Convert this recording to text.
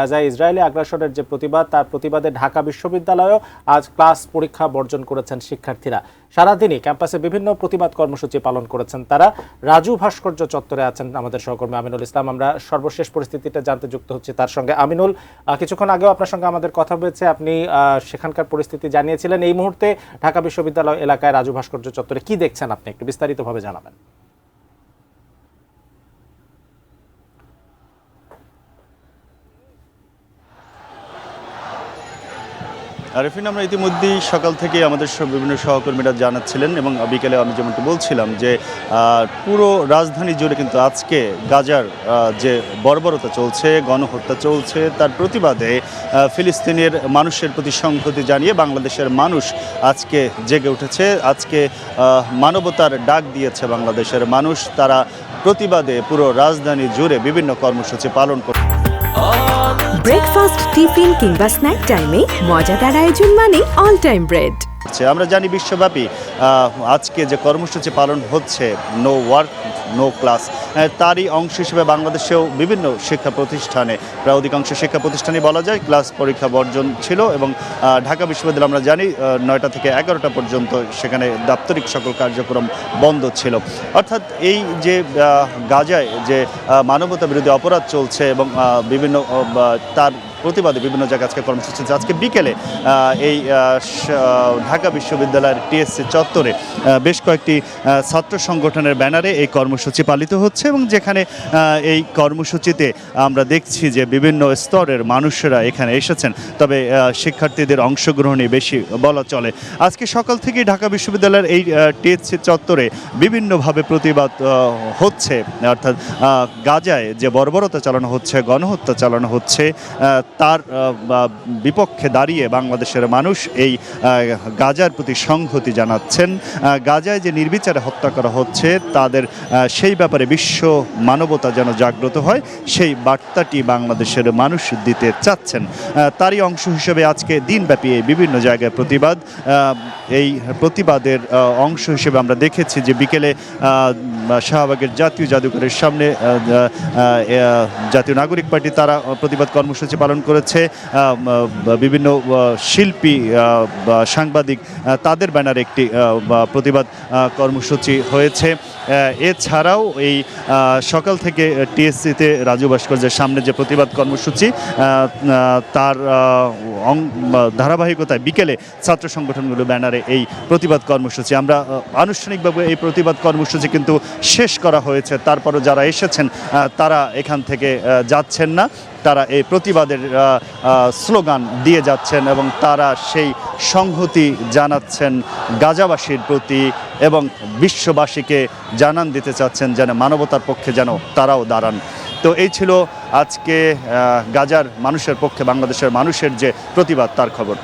গাজায় ইসরায়েলি আগ্রাসনের যে প্রতিবাদ তার প্রতিবাদে ঢাকা বিশ্ববিদ্যালয়েও আজ ক্লাস পরীক্ষা বর্জন করেছেন শিক্ষার্থীরা। সারাদিনই ক্যাম্পাসে বিভিন্ন প্রতিবাদ কর্মসূচি পালন করেছেন তারা। রাজু ভাস্কর্য চত্বরে আছেন আমাদের সহকর্মী আমিনুল ইসলাম। আমরা সর্বশেষ পরিস্থিতিটা জানতে যুক্ত হচ্ছি তার সঙ্গে। আমিনুল, কিছুক্ষণ আগেও আপনার সঙ্গে আমাদের কথা হয়েছে, আপনি সেখানকার পরিস্থিতি জানিয়েছিলেন। এই মুহূর্তে ঢাকা বিশ্ববিদ্যালয় এলাকায় রাজু ভাস্কর্য চত্বরে কি দেখছেন আপনি, একটু বিস্তারিতভাবে জানাবেন। আরিফিন, আমরা ইতিমধ্যেই সকাল থেকে আমাদের বিভিন্ন সহকর্মীরা জানাচ্ছিলেন এবং বিকেলে আমি যেমনটি বলছিলাম যে পুরো রাজধানী জুড়ে কিন্তু আজকে গাজার যে বর্বরতা চলছে, গণহত্যা চলছে, তার প্রতিবাদে ফিলিস্তিনের মানুষের প্রতি সংহতি জানিয়ে বাংলাদেশের মানুষ আজকে জেগে উঠেছে। আজকে মানবতার ডাক দিয়েছে বাংলাদেশের মানুষ। তারা প্রতিবাদে পুরো রাজধানী জুড়ে বিভিন্ন কর্মসূচি পালন করে। ব্রেকফাস্ট, টিফিন কিংবা স্ন্যাক টাইমে মজাদার আয়োজন মানে অল টাইম ব্রেড। আমরা জানি বিশ্বব্যাপী আজকে যে কর্মসূচি পালন হচ্ছে নো ওয়ার্ক নো ক্লাস, তারই অংশ হিসেবে বাংলাদেশেও বিভিন্ন শিক্ষা প্রতিষ্ঠানে, প্রায় অধিকাংশ শিক্ষা প্রতিষ্ঠানে বলা যায় ক্লাস পরীক্ষা বর্জন ছিল এবং ঢাকা বিশ্ববিদ্যালয় আমরা জানি 9টা থেকে 11টা পর্যন্ত সেখানে দাপ্তরিক সকল কার্যক্রম বন্ধ ছিল। অর্থাৎ এই যে গাজায় যে মানবতা বিরোধী অপরাধ চলছে এবং বিভিন্ন তার প্রতিবাদে বিভিন্ন জায়গায় আজকে কর্মসূচি। আজকে বিকেলে এই ঢাকা বিশ্ববিদ্যালয়ের টিএসসি চত্বরে বেশ কয়েকটি ছাত্র সংগঠনের ব্যানারে এই কর্মসূচি পালিত হচ্ছে এবং যেখানে এই কর্মসূচিতে আমরা দেখছি যে বিভিন্ন স্তরের মানুষেরা এখানে এসেছেন, তবে শিক্ষার্থীদের অংশগ্রহণই বেশি বলা চলে। আজকে সকাল থেকেই ঢাকা বিশ্ববিদ্যালয়ের এই টিএসসি চত্বরে বিভিন্নভাবে প্রতিবাদ হচ্ছে, অর্থাৎ গাজায় যে বর্বরতা চালানো হচ্ছে, গণহত্যা চালানো হচ্ছে, তার বিপক্ষে দাঁড়িয়ে বাংলাদেশের মানুষ এই গাজার প্রতি সংহতি জানাচ্ছেন। গাজায় যে নির্বিচারে হত্যা করা হচ্ছে তাদের সেই ব্যাপারে বিশ্ব মানবতা যেন জাগ্রত হয়, সেই বার্তাটি বাংলাদেশের মানুষ দিতে চাচ্ছেন। তারই অংশ হিসেবে আজকে দিনব্যাপী এই বিভিন্ন জায়গায় প্রতিবাদ। এই প্রতিবাদের অংশ হিসেবে আমরা দেখেছি যে বিকেলে শাহবাগের জাতীয় জাদুঘরের সামনে জাতীয় নাগরিক পার্টি তারা প্রতিবাদ কর্মসূচি পালন করেছে। বিভিন্ন শিল্পী, সাংবাদিক, তাদের ব্যানারে একটি প্রতিবাদ কর্মসূচি হয়েছে। এছাড়াও এই সকাল থেকে টিএসসিতে রাজু ভাস্কর্যের সামনে যে প্রতিবাদ কর্মসূচি তার ধারাবাহিকতায় বিকেলে ছাত্র সংগঠনগুলো ব্যানারে এই প্রতিবাদ কর্মসূচি। আমরা আনুষ্ঠানিকভাবে এই প্রতিবাদ কর্মসূচি কিন্তু শেষ করা হয়েছে, তারপরও যারা এসেছেন তারা এখান থেকে যাচ্ছেন না, তারা এই প্রতিবাদের স্লোগান দিয়ে যাচ্ছেন এবং তারা সেই সংহতি জানাচ্ছেন গাজাবাসীর প্রতি এবং বিশ্ববাসীকে জানান দিতে চাচ্ছেন যেন মানবতার পক্ষে যেন তারাও দাঁড়ান। তো এই ছিল আজকে গাজার মানুষের পক্ষে বাংলাদেশের মানুষের যে প্রতিবাদ, তার খবর।